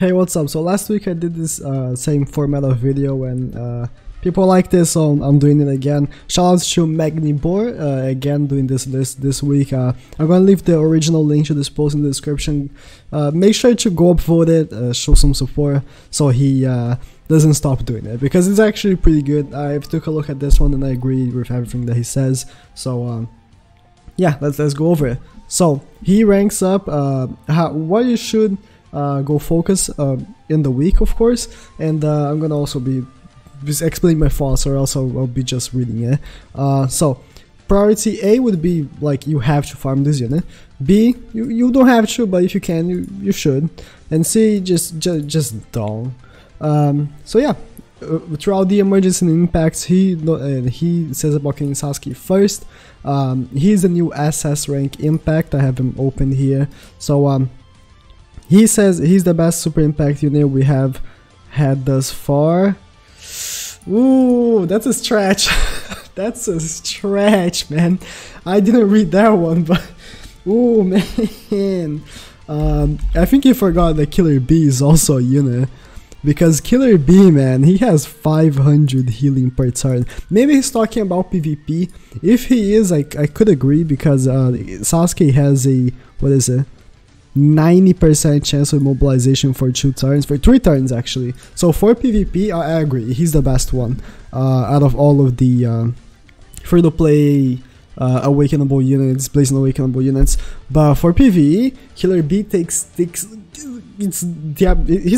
Hey, what's up? So last week I did this same format of video and people like this, so I'm doing it again. Shoutouts to Magnibor, again doing this list this week. I'm gonna leave the original link to this post in the description. Make sure to go upvote it, show some support so he doesn't stop doing it, because it's actually pretty good. I took a look at this one and I agree with everything that he says. So yeah, let's go over it. So he ranks up what you should go focus in the week, of course, and I'm gonna also be just explaining my thoughts, or else I'll be just reading it. So priority A would be like you have to farm this unit. B, you don't have to, but if you can, you should. And C, just don't. So yeah, throughout the emergency and impacts, he says about killing Sasuke first. He's the new SS rank impact. I have him open here. So he says he's the best super impact unit we have had thus far. Ooh, that's a stretch. That's a stretch, man. I didn't read that one, but ooh, man. I think he forgot that Killer B is also a unit, because Killer B, man, he has 500 healing per turn. Maybe he's talking about PvP. If he is, I could agree, because Sasuke has a, what is it, 90% chance of mobilization for 2 turns, for 3 turns actually. So for PvP, I agree, he's the best one out of all of the free-to-play awakenable units, blazing awakenable units. But for PvE, Killer B he's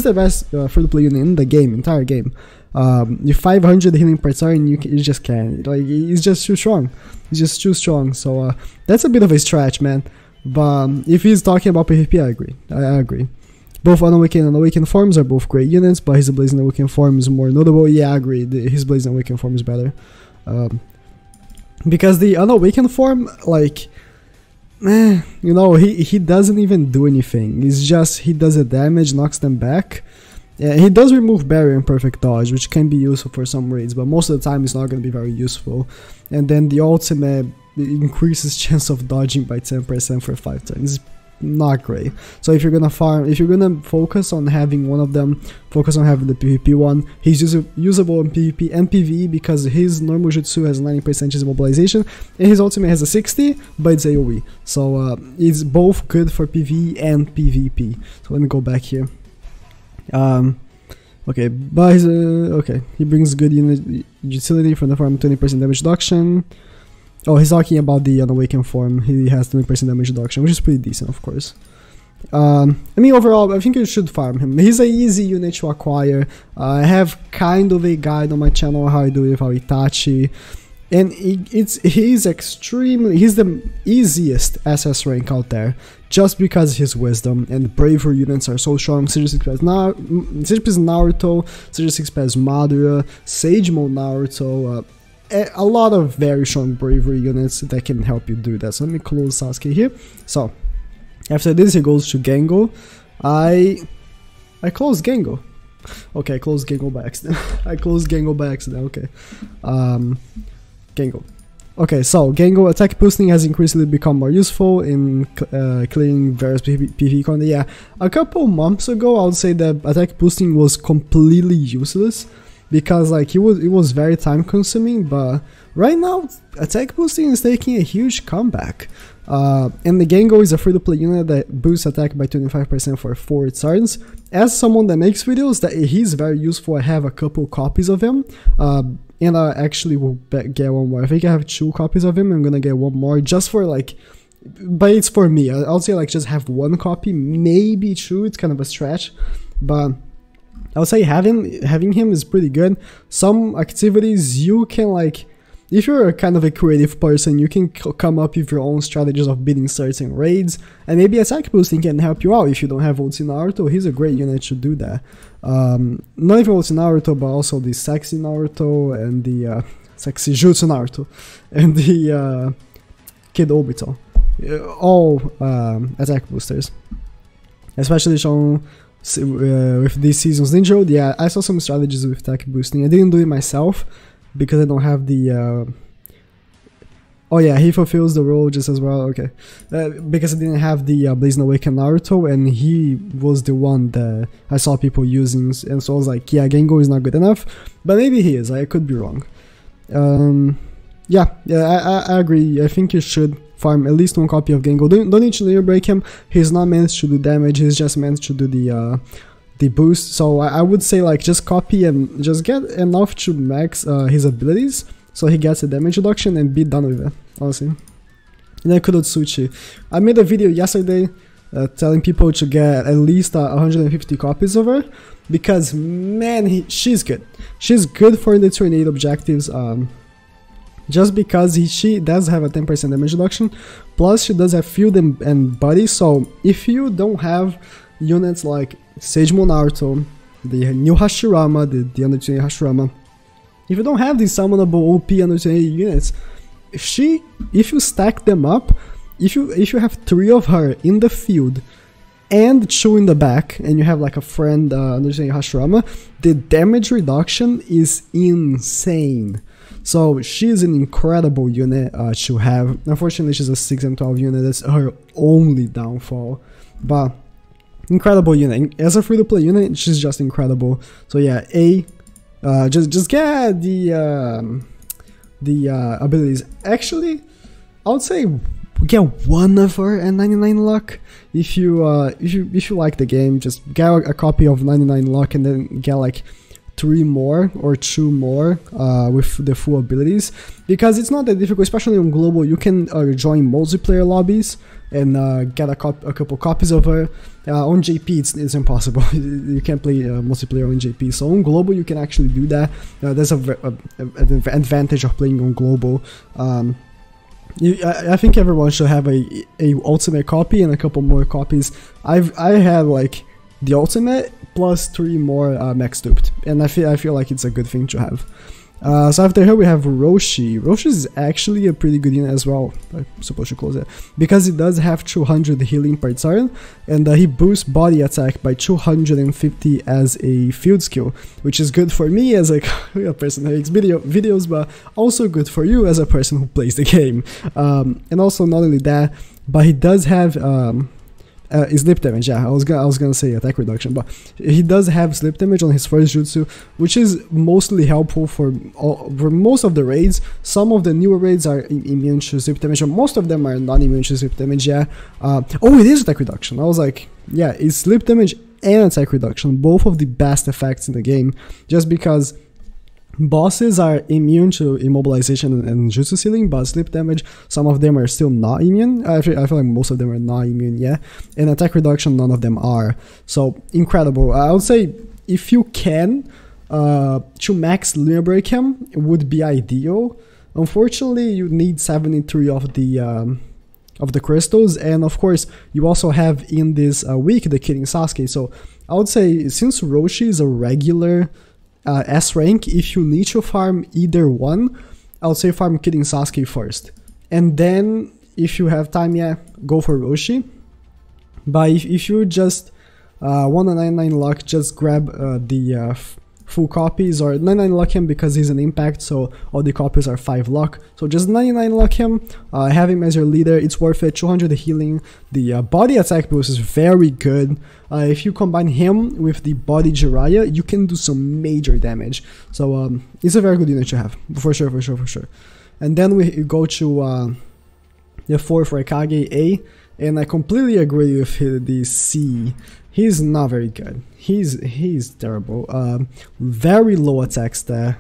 the best free-to-play unit in the game, entire game. With 500 healing per turn, you just can't. Like, he's just too strong. He's just too strong. So that's a bit of a stretch, man. But if he's talking about PvP, I agree. I agree. Both unawakened and awakened forms are both great units, but his blazing awakened form is more notable. Yeah, I agree. His blazing awakened form is better. Because the unawakened form, like, you know, he doesn't even do anything. It's just he does the damage, knocks them back. Yeah, he does remove barrier and perfect dodge, which can be useful for some raids, but most of the time it's not going to be very useful. And then the ultimate increases chance of dodging by 10% for 5 turns. Not great. So if you're gonna farm, if you're gonna focus on having one of them, focus on having the PvP one. He's usable in PvP and PvE because his normal jutsu has 90% chance of mobilization and his ultimate has a 60, but it's AoE. So it's both good for PvE and PvP. So let me go back here. Okay, but he's, okay, he brings good unit utility from the farm, 20% damage reduction. Oh, he's talking about the unawakened form. He has 20% damage reduction, which is pretty decent, of course. I mean, overall, I think you should farm him. He's an easy unit to acquire. I have kind of a guide on my channel how I do it with Itachi. And he's the easiest SS rank out there, just because his wisdom and bravery units are so strong. Sage 6 Pass Naruto, Sage 6 Pass Madara, Sage Mode Naruto, a lot of very strong bravery units that can help you do that. So let me close Sasuke here. So after this, he goes to Gengo. I closed Gengo. Okay, I closed Gengo by accident. I closed Gengo by accident. Okay. Gengo. Okay, so Gengo attack boosting has increasingly become more useful in clearing various PvE content. Yeah, a couple months ago, I would say that attack boosting was completely useless, because like it was very time consuming, but right now attack boosting is taking a huge comeback. And the Gengo is a free-to-play unit that boosts attack by 25% for 4 turns. As someone that makes videos, that he's very useful. I have a couple copies of him, and I actually will get one more. I think I have 2 copies of him. I'm gonna get one more just for like, but it's for me. I'll say like just have 1 copy, maybe 2. It's kind of a stretch, but I would say having him is pretty good. Some activities you can, like, if you're a kind of a creative person, you can come up with your own strategies of beating certain raids, and maybe attack boosting can help you out. If you don't have ulti Naruto, he's a great unit to do that. Not even ulti Naruto, but also the sexy Naruto and the sexy jutsu Naruto and the Kid Obito. All attack boosters, especially shown with this season's Ninja. Yeah, I saw some strategies with attack boosting. I didn't do it myself because I don't have the Oh yeah, he fulfills the role just as well, okay. Because I didn't have the Blazing Awaken Naruto, and he was the one that I saw people using, and so I was like, yeah, Gengo is not good enough, but maybe he is, I could be wrong. Yeah, I agree, I think you should farm at least one copy of Gengo. Don't need to Linear Break him, he's not meant to do damage, he's just meant to do the boost, so I would say like just copy and just get enough to max his abilities, so he gets a damage reduction and be done with it, honestly. And then Kurotsuchi. I made a video yesterday telling people to get at least 150 copies of her, because man, she's good. She's good for the tornado objectives, just because she does have a 10% damage reduction, plus she does have field and body, so if you don't have units like Sagemo Naruto, the new Hashirama, the under 20 Hashirama, if you don't have these summonable OP under 20 units, if you stack them up, if you have 3 of her in the field and 2 in the back, and you have like a friend under 20 Hashirama, the damage reduction is insane. So she's an incredible unit to have. Unfortunately, she's a 6 and 12 unit, that's her only downfall, but incredible unit. As a free-to-play unit, she's just incredible. So yeah, just get the abilities. Actually, I would say get one of her and 99 luck. If you like the game, just get a copy of 99 luck and then get like 3 more or 2 more with the full abilities, because it's not that difficult, especially on global. You can join multiplayer lobbies and get a couple copies of her. On JP it's impossible. You can't play multiplayer on JP, so on global you can actually do that. There's an advantage of playing on global. I think everyone should have a ultimate copy and a couple more copies. I have like the ultimate plus 3 more max duped, and I feel like it's a good thing to have. So after her we have Roshi. Roshi is actually a pretty good unit as well. I'm supposed to close it, because it does have 200 healing per turn, and he boosts body attack by 250 as a field skill, which is good for me as a person who makes videos, but also good for you as a person who plays the game. And also not only that, but he does have sleep damage. Yeah, I was gonna say attack reduction, but he does have sleep damage on his first jutsu, which is mostly helpful for most of the raids. Some of the newer raids are immune to sleep damage, and most of them are not immune to sleep damage. Yeah. Oh, it is attack reduction. I was like, yeah, it's sleep damage and attack reduction, both of the best effects in the game, just because bosses are immune to immobilization and jutsu sealing, but sleep damage, some of them are still not immune. I feel like most of them are not immune, yeah. And attack reduction, none of them are. So incredible. I would say if you can, to max Linear Break him, it would be ideal. Unfortunately, you need 73 of the crystals, and of course you also have in this week the Killing Sasuke. So I would say, since Roshi is a regular S rank, if you need to farm either one, I would say farm Killing Sasuke first, and then if you have time, yeah, go for Roshi. But if you just want a 99 luck, just grab the full copies, or 99 luck him because he's an impact, so all the copies are 5 luck. So just 99 luck him, have him as your leader, it's worth it. 200 healing, the body attack boost is very good. If you combine him with the body Jiraiya, you can do some major damage. So it's a very good unit to have, for sure. And then we go to the 4th Raikage A, and I completely agree with the C. He's not very good. He's terrible. Very low attack stat.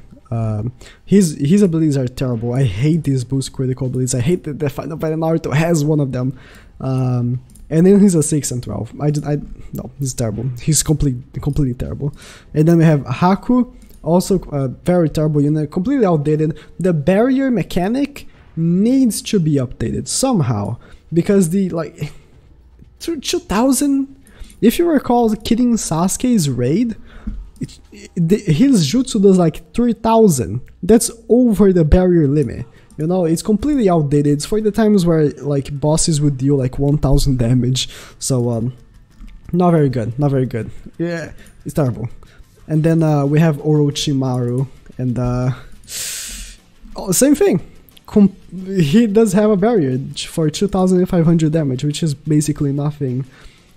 His abilities are terrible. I hate these boost critical abilities. I hate that the Final Fight Naruto has one of them. And then he's a 6 and 12. No, he's terrible. He's completely terrible. And then we have Haku, also a very terrible unit, completely outdated. The barrier mechanic needs to be updated somehow, because the 2000. If you recall Killing Sasuke's raid, his jutsu does like 3000. That's over the barrier limit. You know, it's completely outdated. It's for the times where like bosses would deal like 1000 damage. So not very good. Yeah, it's terrible. And then we have Orochimaru, and same thing. he does have a barrier for 2500 damage, which is basically nothing.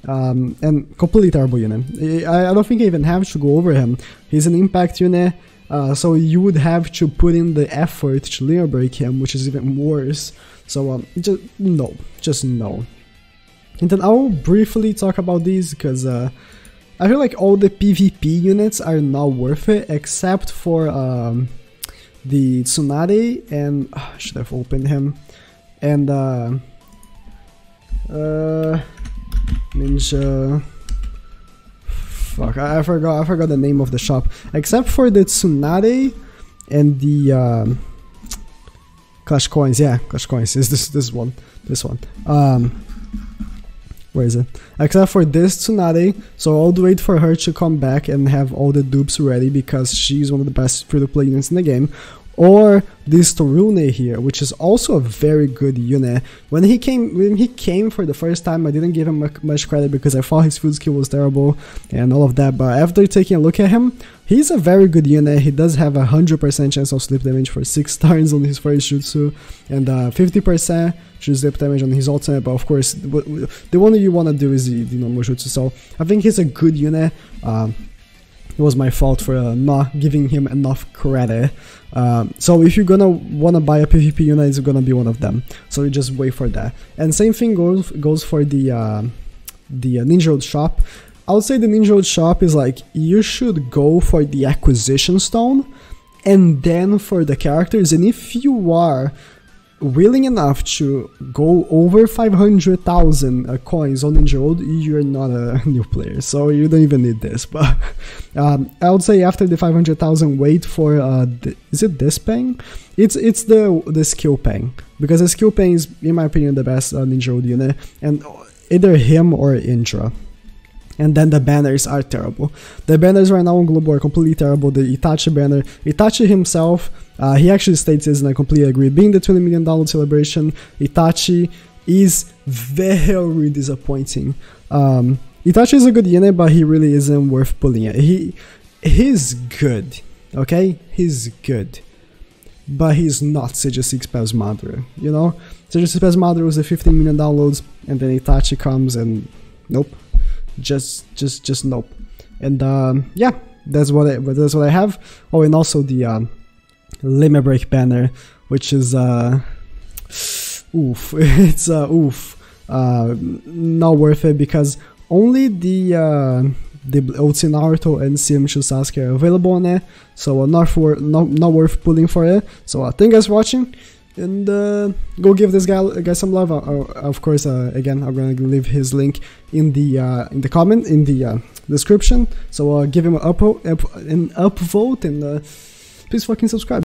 And completely terrible unit. I don't think I even have to go over him. He's an impact unit, so you would have to put in the effort to limit break him, which is even worse. So just no. And then I'll briefly talk about these because I feel like all the PvP units are not worth it except for the Tsunade, and I should have opened him, and Ninja. Fuck, I forgot the name of the shop. Except for the Tsunade and the Clash Coins. Yeah, Clash Coins is this one. Where is it? Except for this Tsunade, so I'll wait for her to come back and have all the dupes ready because she's one of the best free-to-play units in the game. Or this Torune here, which is also a very good unit. When he came for the first time, I didn't give him much credit because I thought his food skill was terrible and all of that, but after taking a look at him, he's a very good unit. He does have 100% chance of slip damage for 6 turns on his first jutsu, and 50% to slip damage on his ultimate, but of course, the one that you want to do is the normal jutsu, so I think he's a good unit. It was my fault for not giving him enough credit. So if you're gonna wanna buy a PvP unit, it's gonna be one of them. So you just wait for that. And same thing goes for the Ninja Road shop. I would say the Ninja Road shop is like, you should go for the acquisition stone and then for the characters. And if you are willing enough to go over 500,000 coins on Ninja Road, you're not a new player, so you don't even need this. But I would say after the 500,000, wait for is it this pang? It's the skill pang, because the skill pang is, in my opinion, the best Ninja Road unit, and either him or Indra. And then the banners are terrible. The banners right now on Global are completely terrible. The Itachi banner, Itachi himself, he actually states this, and I completely agree. Being the $20 million celebration, Itachi is very disappointing. Itachi is a good unit, but he really isn't worth pulling it. He's good, okay? He's good. But he's not Seja 6 Pes Madara, you know? Seja 6 Pes Madara was the 15 million downloads, and then Itachi comes and nope. Just nope. And yeah, that's what I have. Oh, and also the limit break banner, which is oof, it's oof, not worth it because only the OT Naruto and CM2 Sasuke are available on it, so not worth pulling for it. So thank you guys for watching. And go give this guy some love. Of course, again, I'm gonna leave his link in the comment, in the description. So give him an upvote, and please fucking subscribe.